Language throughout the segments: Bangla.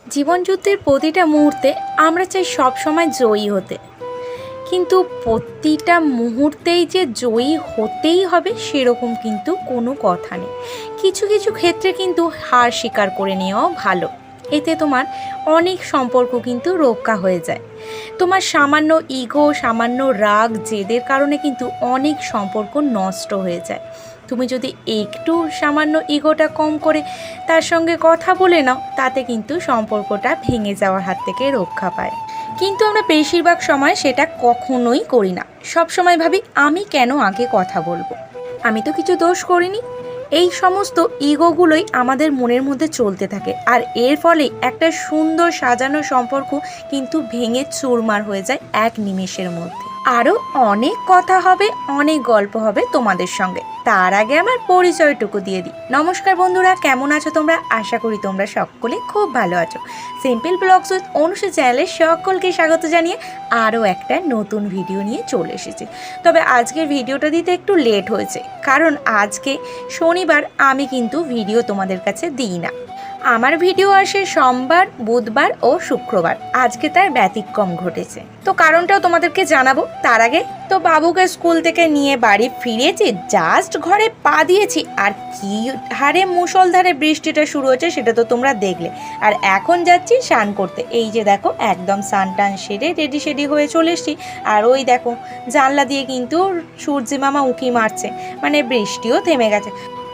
জীবনযুদ্ধের প্রতিটা মুহূর্তে আমরা চাই সব সময় জয়ী হতে, কিন্তু প্রতিটা মুহূর্তেই যে জয়ী হতেই হবে সেরকম কিন্তু কোনো কথা নেই। কিছু কিছু ক্ষেত্রে কিন্তু হার স্বীকার করে নেওয়াও ভালো। এতে তোমার অনেক সম্পর্ক কিন্তু রক্ষা হয়ে যায়। তোমার সামান্য ইগো, সামান্য রাগ, জেদের কারণে কিন্তু অনেক সম্পর্ক নষ্ট হয়ে যায়। তুমি যদি একটু সামান্য ইগোটা কম করে তার সঙ্গে কথা বলে নাও, তাতে কিন্তু সম্পর্কটা ভেঙে যাওয়ার হাত থেকে রক্ষা পায়। কিন্তু আমরা বেশিরভাগ সময় সেটা কখনোই করি না। সব সময় ভাবি আমি কেন আগে কথা বলবো, আমি তো কিছু দোষ করিনি। এই সমস্ত ইগোগুলোই আমাদের মনের মধ্যে চলতে থাকে, আর এর ফলে একটা সুন্দর সাজানো সম্পর্ক কিন্তু ভেঙে চুরমার হয়ে যায় এক নিমেষের মধ্যে। আরও অনেক কথা হবে, অনেক গল্প হবে তোমাদের সঙ্গে। তার আগে আমার পরিচয়টুকু দিয়ে দিই। নমস্কার বন্ধুরা, কেমন আছো তোমরা? আশা করি তোমরা সকলে খুব ভালো আছো। সিম্পল ব্লগস উইথ অনুষা চ্যানেলে সকলকে স্বাগত জানিয়ে আরও একটা নতুন ভিডিও নিয়ে চলে এসেছি। তবে আজকের ভিডিওটা দিতে একটু লেট হয়েছে, কারণ আজকে শনিবার, আমি কিন্তু ভিডিও তোমাদের কাছে দিই না। আমার ভিডিও আসে সোমবার, বুধবার ও শুক্রবার। আজকে তার ব্যতিক্রম ঘটেছে, তো কারণটাও তোমাদেরকে জানাবো। তার আগে তো বাবুকে স্কুল থেকে নিয়ে বাড়ি ফিরেছি, জাস্ট ঘরে পা দিয়েছি, আর কি হারে মুষলধারে বৃষ্টিটা শুরু হয়েছে সেটা তো তোমরা দেখলে। আর এখন যাচ্ছি স্নান করতে। এই যে দেখো, একদম স্নান টান সেরে রেডি সেডি হয়ে চলে এসছি। আর ওই দেখো, জানলা দিয়ে কিন্তু সূর্যি মামা উঁকি মারছে, মানে বৃষ্টিও থেমে গেছে।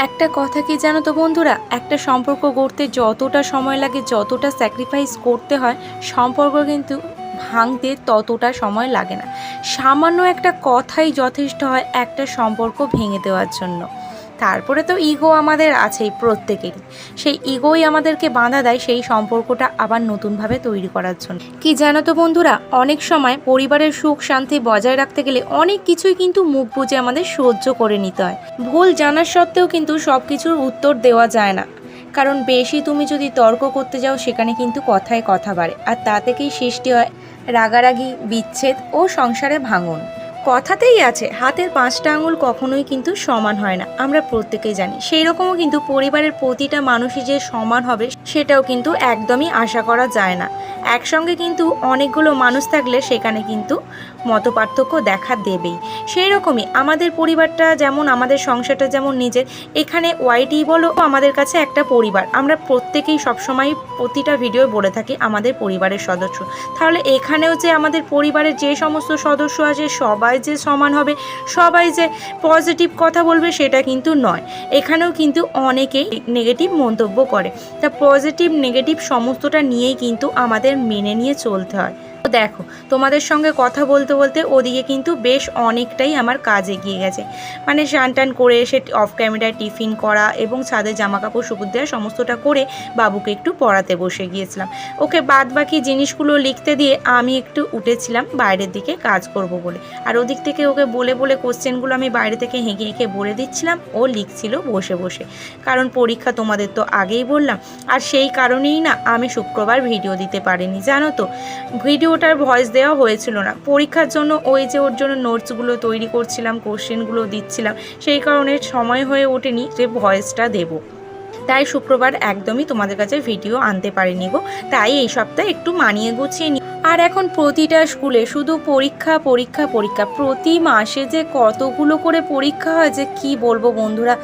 একটা কথা কি জানো তো বন্ধুরা, একটা সম্পর্ক গড়তে যতটা সময় লাগে, যতটা স্যাক্রিফাইস করতে হয়, সম্পর্ক কিন্তু ভাঙতে ততটা সময় লাগে না। সামান্য একটা কথাই যথেষ্ট হয় একটা সম্পর্ক ভেঙে দেওয়ার জন্য। তারপরে তো ইগো আমাদের আছেই প্রত্যেকেরই, সেই ইগোই আমাদেরকে বাধা দেয় সেই সম্পর্কটা আবার নতুনভাবে তৈরি করার জন্য। কি জানো তো বন্ধুরা, অনেক সময় পরিবারের সুখ শান্তি বজায় রাখতে গেলে অনেক কিছুই কিন্তু মুখ বুজে আমাদের সহ্য করে নিতে হয়। ভুল জানার সত্ত্বেও কিন্তু সব কিছুর উত্তর দেওয়া যায় না, কারণ বেশি তুমি যদি তর্ক করতে যাও সেখানে কিন্তু কথায় কথা বাড়ে, আর তা থেকেই সৃষ্টি হয় রাগারাগি, বিচ্ছেদ ও সংসারে ভাঙন। কথাতেই আছে, হাতের 5টা আঙুল কখনোই কিন্তু সমান হয় না, আমরা প্রত্যেকেই জানি। সেই রকমও কিন্তু পরিবারের প্রতিটা মানুষই যে সমান হবে সেটাও কিন্তু একদমই আশা করা যায় না। একসঙ্গে কিন্তু অনেকগুলো মানুষ থাকলে সেখানে কিন্তু মতপার্থক্য দেখা দেবেই। সেই রকমই আমাদের পরিবারটা যেমন, আমাদের সংসারটা যেমন নিজের, এখানে ওয়াইটি বলো আমাদের কাছে একটা পরিবার। আমরা প্রত্যেকেই সবসময় প্রতিটা ভিডিও বলে থাকি আমাদের পরিবারের সদস্য। তাহলে এখানেও যে আমাদের পরিবারের যে সমস্ত সদস্য আছে সবাই যে সমান হবে, সবাই যে পজিটিভ কথা বলবে সেটা কিন্তু নয়। এখানেও কিন্তু অনেকেই নেগেটিভ মন্তব্য করে। তা পজিটিভ নেগেটিভ সমস্তটা নিয়েই কিন্তু আমাদের মেনে নিয়ে চলতে হয়। দেখো, তোমাদের সঙ্গে কথা বলতে বলতে ওদিকে কিন্তু বেশ অনেকটাই আমার কাজ এগিয়ে গেছে। মানে স্নান টান করে এসে অফ ক্যামেরায় টিফিন করা এবং ছাদে জামা কাপড় শুকুর দেওয়া সমস্তটা করে বাবুকে একটু পড়াতে বসে গিয়েছিলাম। ওকে বাদ বাকি জিনিসগুলো লিখতে দিয়ে আমি একটু উঠেছিলাম বাইরের দিকে কাজ করব বলে। আর ওদিক থেকে ওকে বলে বলে কোশ্চেনগুলো আমি বাইরে থেকে হেঁকে হেঁকে বলে দিচ্ছিলাম, ও লিখছিল বসে বসে। কারণ পরীক্ষা তোমাদের তো আগেই বললাম, আর সেই কারণেই না আমি শুক্রবার ভিডিও দিতে পারিনি। জানো তো, ভিডিওটার ভয়েস দেওয়া হয়েছিল না পরীক্ষার জন্য। ওই যে ওর জন্য নোটসগুলো তৈরি করছিলাম, কোশ্চেনগুলো দিচ্ছিলাম, সেই কারণে সময় হয়ে ওঠেনি যে ভয়েসটা দেব। তাই শুক্রবার একদমই তোমাদের কাছে ভিডিও আনতে পারিনি গো। তাই এই সপ্তাহে একটু মানিয়ে গুছিয়ে নি। আর এখন প্রতিটা স্কুলে শুধু পরীক্ষা পরীক্ষা পরীক্ষা। প্রতি মাসে যে কতগুলো করে পরীক্ষা হয় যে কি বলবো বন্ধুরা।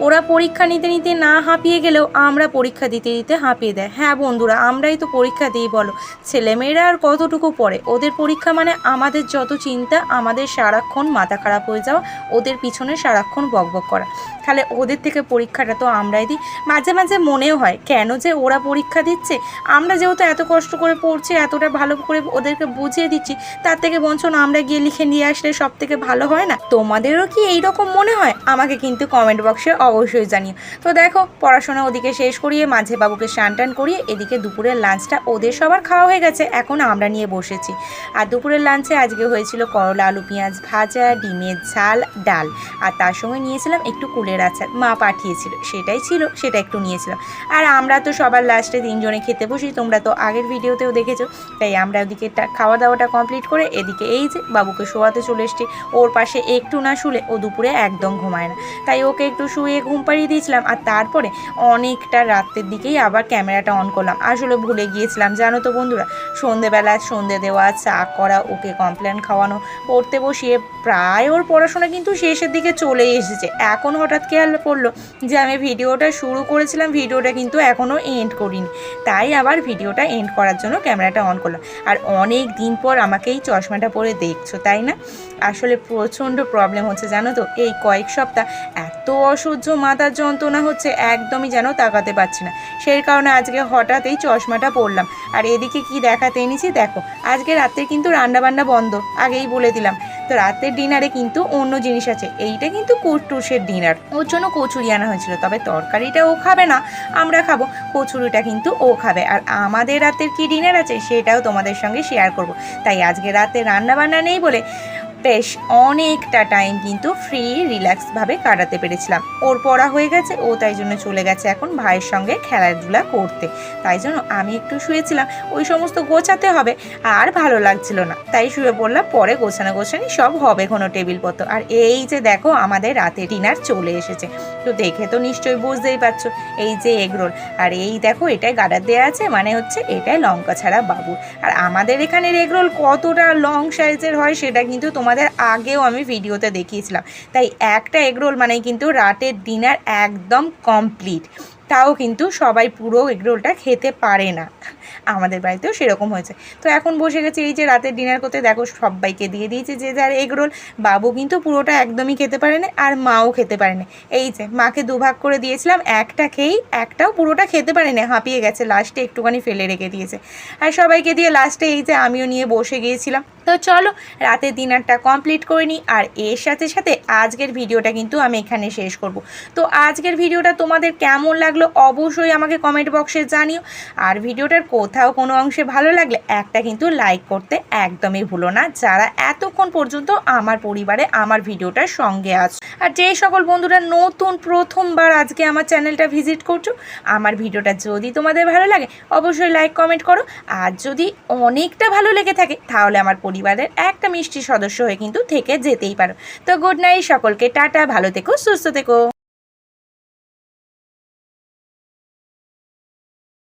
ওরা পরীক্ষা নিতে নিতে না হাঁপিয়ে গেলেও আমরা পরীক্ষা দিতে দিতে হাঁপিয়ে দেয়। হ্যাঁ বন্ধুরা, আমরাই তো পরীক্ষা দিই বলো। ছেলেমেয়েরা আর কতটুকু পড়ে? ওদের পরীক্ষা মানে আমাদের যত চিন্তা, আমাদের সারাক্ষণ মাথা খারাপ হয়ে যাওয়া, ওদের পিছনে সারাক্ষণ বকবক করা। তাহলে ওদের থেকে পরীক্ষাটা তো আমরাই দিই। মাঝে মাঝে মনেও হয় কেন যে ওরা পরীক্ষা দিচ্ছে, আমরা যেহেতু এত কষ্ট করে পড়ছি, এতটা ভালো করে ওদেরকে বুঝিয়ে দিচ্ছি, তার থেকে বঞ্চ না আমরা গিয়ে লিখে নিয়ে আসলে সব থেকে ভালো হয় না? তোমাদেরও কি এইরকম মনে হয়? আমাকে কিন্তু কমেন্ট বক্সে অবশ্যই জানিও। তো দেখো, পড়াশোনা ওদিকে শেষ করিয়ে মাঝে বাবুকে স্নান টান করিয়ে এদিকে দুপুরের লাঞ্চটা ওদের সবার খাওয়া হয়ে গেছে, এখন আমরা নিয়ে বসেছি। আর দুপুরের লাঞ্চে আজকে হয়েছিল করলা আলু পেঁয়াজ ভাজা, ডিমের ঝাল, ডাল, আর তার সঙ্গে নিয়েছিলাম একটু কুলের আচার, মা পাঠিয়েছিল, সেটাই ছিল, সেটা একটু নিয়েছিলাম। আর আমরা তো সবার লাস্টে 3 জনে খেতে বসি, তোমরা তো আগের ভিডিওতেও দেখেছো। তাই আমরা অন্যদিকে খাওয়া দাওয়াটা কমপ্লিট করে এদিকে এই যে বাবুকে শোয়াতে চলে এসছি। ওর পাশে একটু না শুলে ও দুপুরে একদম ঘুমায় না, তাই ওকে একটু শুয়ে ঘুম পাড়িয়ে দিয়েছিলাম। আর তারপরে অনেকটা রাতের দিকেই আবার ক্যামেরাটা অন করলাম। আসলে ভুলে গিয়েছিলাম জানো তো বন্ধুরা, সন্ধেবেলা সন্ধে দেওয়া, চা করা, ওকে কমপ্লেন খাওয়ানো, পড়তে বসিয়ে প্রায় ওর পড়াশোনা কিন্তু শেষের দিকে চলেই এসেছে। এখন হঠাৎ খেয়াল পড়লো যে আমি ভিডিওটা শুরু করেছিলাম, ভিডিওটা কিন্তু এখনও এন্ড করিনি, তাই আবার ভিডিওটা এন্ড করার জন্য ক্যামেরাটা অন করলাম। আর অনেক দিন পর আমাকে এই চশমাটা পরে দেখছো তাই না? আসলে প্রচণ্ড প্রবলেম হচ্ছে জানো তো, এই কয়েক সপ্তাহ এত অসহ্য মাথার যন্ত্রণা হচ্ছে, একদমই যেন তাকাতে পারছি না। সেই কারণে আজকে হঠাৎ এই চশমাটা পরলাম। আর এদিকে কি দেখাতে এনেছি দেখো, আজকে রাতে কিন্তু রান্নাবান্না বন্ধ, আগেই বলে দিলাম। তো রাতের ডিনারে কিন্তু অন্য জিনিস আছে, এইটা কিন্তু কুটুসের ডিনার, ওর জন্য কচুরি আনা হয়েছিল। তবে তরকারিটা ও খাবে না, আমরা খাবো, কচুরিটা কিন্তু ও খাবে। আর আমাদের রাতের কি ডিনার আছে সেটাও তোমাদের সঙ্গে শেয়ার করব। তাই আজকে রাতে রান্নাবান্না নেই বলে বেশ অনেকটা টাইম কিন্তু ফ্রি রিল্যাক্সভাবে কাটাতে পেরেছিলাম। ওর পড়া হয়ে গেছে, ও তাই জন্য চলে গেছে এখন ভাইয়ের সঙ্গে খেলাধুলা করতে, তাই জন্য আমি একটু শুয়েছিলাম। ওই সমস্ত গোছাতে হবে, আর ভালো লাগছিল না, তাই শুয়ে পড়লাম। পরে গোছানি সব হবে কোনো টেবিলপত্র। আর এই যে দেখো আমাদের রাতে ডিনার চলে এসেছে, তো দেখে তো নিশ্চয়ই বুঝতেই পারছো, এই যে এগরোল। আর এই দেখো এটাই গার্ডার দেওয়া আছে, মানে হচ্ছে এটাই লঙ্কা ছাড়া বাবু। আর আমাদের এখানের এগরোল কতটা লং সাইজের হয় সেটা কিন্তু তোমাদের আগেও আমি ভিডিওতে দেখিয়েছিলাম। তাই একটা এগরোল মানে কিন্তু রাতের ডিনার একদম কমপ্লিট। তাও কিন্তু সবাই পুরো এগরোলটা খেতে পারে না, আমাদের বাড়িতেও সেরকম হয়েছে। তো এখন বসে গেছে এই যে রাতের ডিনার করতে, দেখো সবাইকে দিয়ে দিয়েছে যে যার এগরোল। বাবু কিন্তু পুরোটা একদমই খেতে পারে না, আর মাও খেতে পারে না। এই যে মাকে দুভাগ করে দিয়েছিলাম, একটা খেয়েই একটাও পুরোটা খেতে পারে না, হাঁপিয়ে গেছে, লাস্টে একটুখানি ফেলে রেখে দিয়েছে। আর সবাইকে দিয়ে লাস্টে এই যে আমিও নিয়ে বসে গিয়েছিলাম। তো চলো রাতের ডিনারটা কমপ্লিট করে নিই। আর এর সাথে সাথে আজকের ভিডিওটা কিন্তু আমি এখানে শেষ করব। তো আজকের ভিডিওটা তোমাদের কেমন লাগলো অবশ্যই আমাকে কমেন্ট বক্সে জানিও। আর ভিডিওটার কোথাও কোনো অংশে ভালো লাগলে একটা কিন্তু লাইক করতে একদমই ভুলো না, যারা এতক্ষণ পর্যন্ত আমার পরিবারে আমার ভিডিওটার সঙ্গে আছো। আর যে সকল বন্ধুরা নতুন প্রথমবার আজকে আমার চ্যানেলটা ভিজিট করছো, আমার ভিডিওটা যদি তোমাদের ভালো লাগে অবশ্যই লাইক কমেন্ট করো। আর যদি অনেকটা ভালো লেগে থাকে তাহলে আমার পরিবারের একটা মিষ্টি সদস্য হয়ে কিন্তু থেকে যেতেই পারো। তো গুড নাইট সকলকে, টাটা, ভালো থেকো, সুস্থ থেকো।